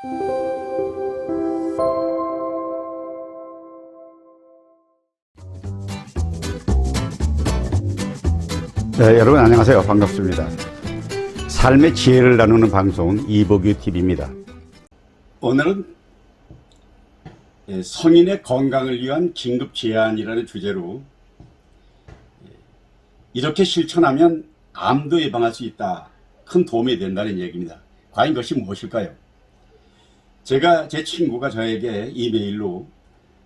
네, 여러분 안녕하세요. 반갑습니다. 삶의 지혜를 나누는 방송 이보규 TV입니다. 오늘은 성인의 건강을 위한 긴급 제안이라는 주제로 이렇게 실천하면 암도 예방할 수 있다. 큰 도움이 된다는 얘기입니다. 과연 이것이 무엇일까요? 제 친구가 저에게 이메일로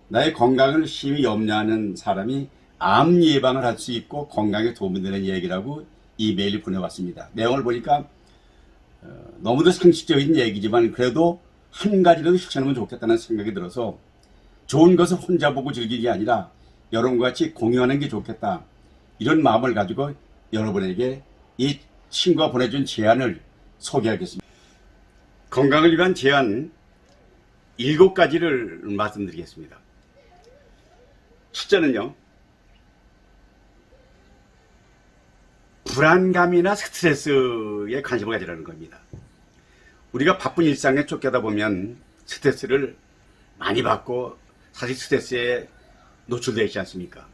나의 건강을 심히 염려하는 사람이 암 예방을 할 수 있고 건강에 도움이 되는 얘기라고 이메일을 보내왔습니다. 내용을 보니까 너무도 상식적인 얘기지만 그래도 한 가지라도 실천하면 좋겠다는 생각이 들어서 좋은 것을 혼자 보고 즐기는 게 아니라 여러분과 같이 공유하는 게 좋겠다. 이런 마음을 가지고 여러분에게 이 친구가 보내준 제안을 소개하겠습니다. 건강을 위한 제안 7가지를 말씀드리겠습니다. 첫째는요, 불안감이나 스트레스에 관심을 가지라는 겁니다. 우리가 바쁜 일상에 쫓겨다 보면 스트레스를 많이 받고 사실 스트레스에 노출되어 있지 않습니까?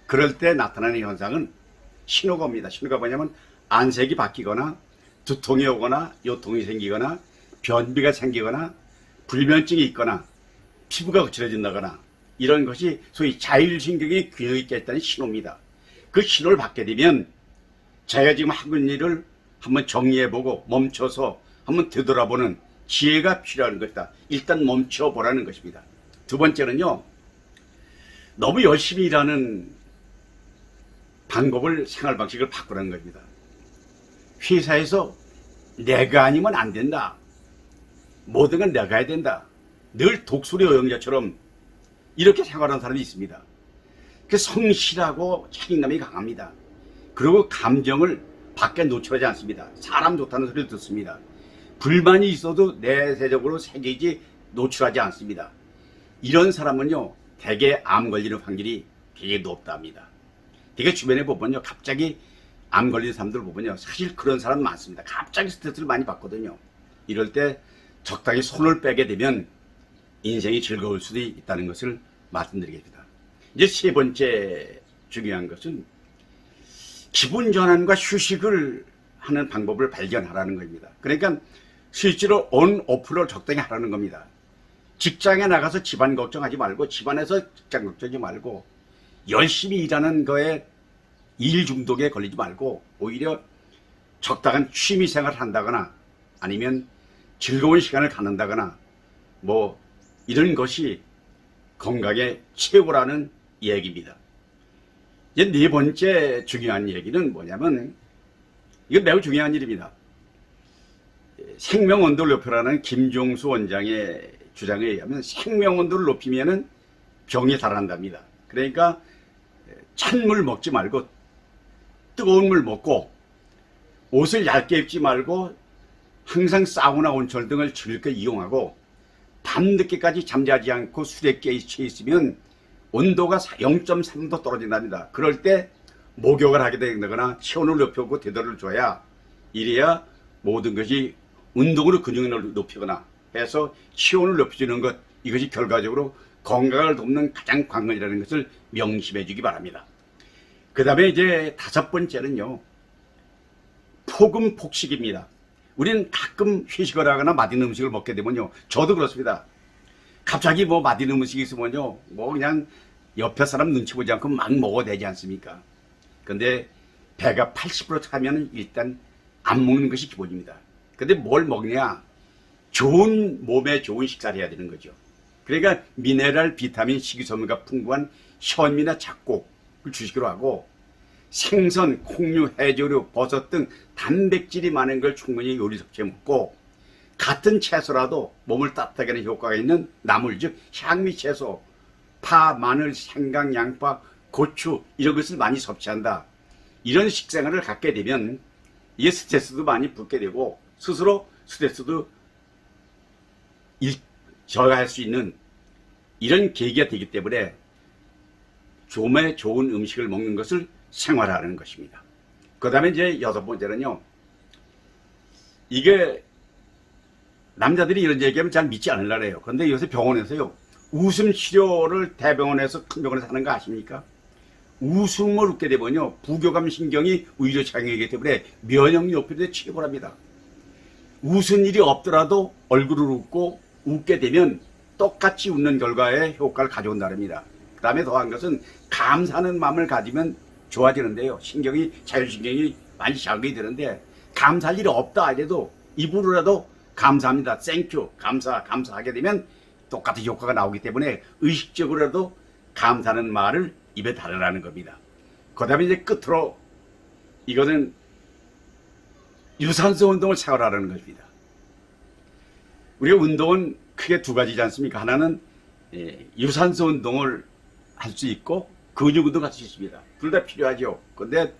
그럴 때 나타나는 현상은 신호가 옵니다. 신호가 뭐냐면 안색이 바뀌거나 두통이 오거나 요통이 생기거나 변비가 생기거나 불면증이 있거나 피부가 거칠어진다거나 이런 것이 소위 자율신경의 균형이 깨졌다는 신호입니다. 그 신호를 받게 되면 자기가 지금 하고 있는 일을 한번 정리해보고 멈춰서 한번 되돌아보는 지혜가 필요한 것이다. 일단 멈춰보라는 것입니다. 두 번째는요, 너무 열심히 일하는 방법을, 생활 방식을 바꾸라는 겁니다. 회사에서 내가 아니면 안 된다. 모든 건 내가 해야 된다. 늘 독수리 어영자처럼 이렇게 생활하는 사람이 있습니다. 그 성실하고 책임감이 강합니다. 그리고 감정을 밖에 노출하지 않습니다. 사람 좋다는 소리를 듣습니다. 불만이 있어도 내세적으로 새기지 노출하지 않습니다. 이런 사람은요, 대개 암 걸리는 확률이 되게 높답니다. 되게 주변에 보면요, 갑자기 암 걸리는 사람들 보면요, 사실 그런 사람 많습니다. 갑자기 스트레스를 많이 받거든요. 이럴 때 적당히 손을 빼게 되면 인생이 즐거울 수도 있다는 것을 말씀드리겠습니다. 이제 세 번째 중요한 것은 기분 전환과 휴식을 하는 방법을 발견하라는 겁니다. 그러니까 실제로 온, 오프를 적당히 하라는 겁니다. 직장에 나가서 집안 걱정하지 말고 집안에서 직장 걱정하지 말고 열심히 일하는 거에 일 중독에 걸리지 말고 오히려 적당한 취미 생활을 한다거나 아니면 즐거운 시간을 갖는다거나 뭐 이런 것이 건강의 최고라는 얘기입니다. 이제 네 번째 중요한 얘기는 뭐냐면 이건 매우 중요한 일입니다. 생명온도를 높여라는 김종수 원장의 주장에 의하면 생명온도를 높이면은 병이 달아난답니다. 그러니까 찬물 먹지 말고 뜨거운 물 먹고 옷을 얇게 입지 말고 항상 사우나 온천 등을 즐겁게 이용하고 밤늦게까지 잠자지 않고 술에 깨 있으면 온도가 0.3도 떨어진답니다. 그럴 때 목욕을 하게 되거나 체온을 높이고 대도를 줘야 이래야 모든 것이 운동으로 근육을 높이거나 해서 체온을 높여주는 것, 이것이 결과적으로 건강을 돕는 가장 관건이라는 것을 명심해 주기 바랍니다. 그 다음에 이제 다섯 번째는요, 폭음 폭식입니다. 우리는 가끔 회식을 하거나 맛있는 음식을 먹게 되면요, 저도 그렇습니다. 갑자기 뭐 맛있는 음식이 있으면요, 뭐 그냥 옆에 사람 눈치 보지 않고 막 먹어도 되지 않습니까? 근데 배가 80% 차면 일단 안 먹는 것이 기본입니다. 근데 뭘 먹냐? 좋은, 몸에 좋은 식사를 해야 되는 거죠. 그러니까 미네랄, 비타민, 식이섬유가 풍부한 현미나 잡곡을 주식으로 하고 생선, 콩류, 해조류, 버섯 등 단백질이 많은 걸 충분히 요리 섭취해 먹고 같은 채소라도 몸을 따뜻하게 하는 효과가 있는 나물, 즉 향미 채소, 파, 마늘, 생강, 양파, 고추 이런 것을 많이 섭취한다. 이런 식생활을 갖게 되면 이게 스트레스도 많이 붙게 되고 스스로 스트레스도 저해할 수 있는 이런 계기가 되기 때문에 몸에 좋은 음식을 먹는 것을 생활하는 것입니다. 그 다음에 이제 여섯 번째는요, 이게 남자들이 이런 얘기하면 잘 믿지 않으려고 해요. 그런데 요새 병원에서요, 웃음 치료를 대병원에서 큰 병원에서 하는 거 아십니까? 웃음을 웃게 되면요, 부교감 신경이 오히려 작용하기 때문에 면역력 높이는 데 치료를 합니다. 웃은 일이 없더라도 얼굴을 웃고 웃게 되면 똑같이 웃는 결과에 효과를 가져온다랍니다. 그 다음에 더한 것은 감사하는 마음을 가지면 좋아지는데요. 신경이, 자율신경이 많이 자극이 되는데, 감사할 일이 없다 이래도 입으로라도 감사합니다, 땡큐, 감사하게 되면 똑같은 효과가 나오기 때문에 의식적으로라도 감사하는 말을 입에 달으라는 겁니다. 그 다음에 이제 끝으로 이거는 유산소 운동을 생활하라는 것입니다. 우리가 운동은 크게 두 가지지 않습니까? 하나는 유산소 운동을 할 수 있고 근육 운동을 할 수 있습니다. 둘 다 필요하죠. 그런데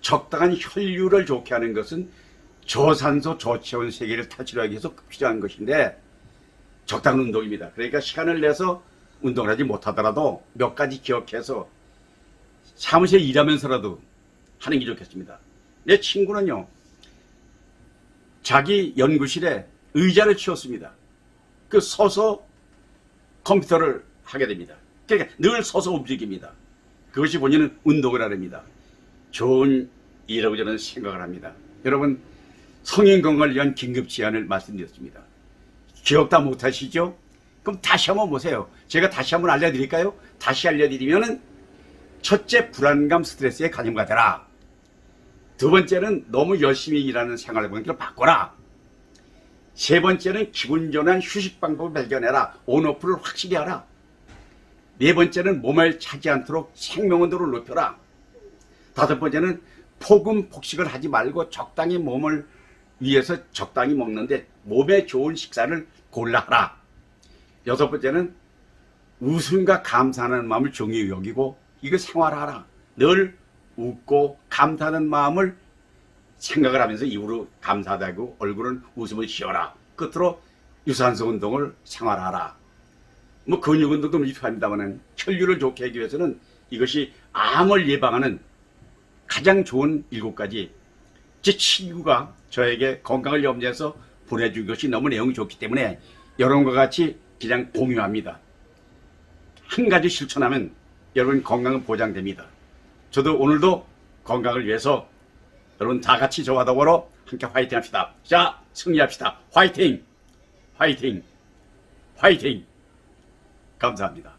적당한 혈류를 좋게 하는 것은 저산소 저체온 세계를 탈출하기 위해서 필요한 것인데 적당한 운동입니다. 그러니까 시간을 내서 운동을 하지 못하더라도 몇 가지 기억해서 사무실에 일하면서라도 하는 게 좋겠습니다. 내 친구는요, 자기 연구실에 의자를 치웠습니다. 그 서서 컴퓨터를 하게 됩니다. 그러니까 늘 서서 움직입니다. 그것이 본인은 운동을 하랍니다. 좋은 일이라고 저는 생각을 합니다. 여러분, 성인 건강을 위한 긴급 제안을 말씀드렸습니다. 기억 다 못하시죠? 그럼 다시 한번 보세요. 제가 다시 한번 알려드릴까요? 다시 알려드리면은, 첫째, 불안감, 스트레스에 가림가 되라. 두 번째는 너무 열심히 일하는 생활 방식을 바꿔라. 세 번째는 기분 전환 휴식 방법을 발견해라. 온오프를 확실히 하라. 네 번째는 몸을 차지 않도록 생명온도를 높여라. 다섯 번째는 폭음 폭식을 하지 말고 적당히 몸을 위해서 적당히 먹는데 몸에 좋은 식사를 골라 하라. 여섯 번째는 웃음과 감사하는 마음을 중요히 여기고 이거 생활하라. 늘 웃고 감사하는 마음을 생각을 하면서 입으로 감사하다고 얼굴은 웃음을 지어라. 끝으로 유산소 운동을 생활하라. 뭐 근육 운동도 필요합니다만 혈류를 좋게 하기 위해서는 이것이 암을 예방하는 가장 좋은 7가지, 제 친구가 저에게 건강을 염두해서 보내준 것이 너무 내용이 좋기 때문에 여러분과 같이 그냥 공유합니다. 한 가지 실천하면 여러분 건강은 보장됩니다. 저도 오늘도 건강을 위해서 여러분 다 같이 저와 더불어 함께 화이팅 합시다. 자, 승리합시다. 화이팅! 화이팅! 화이팅! 감사합니다.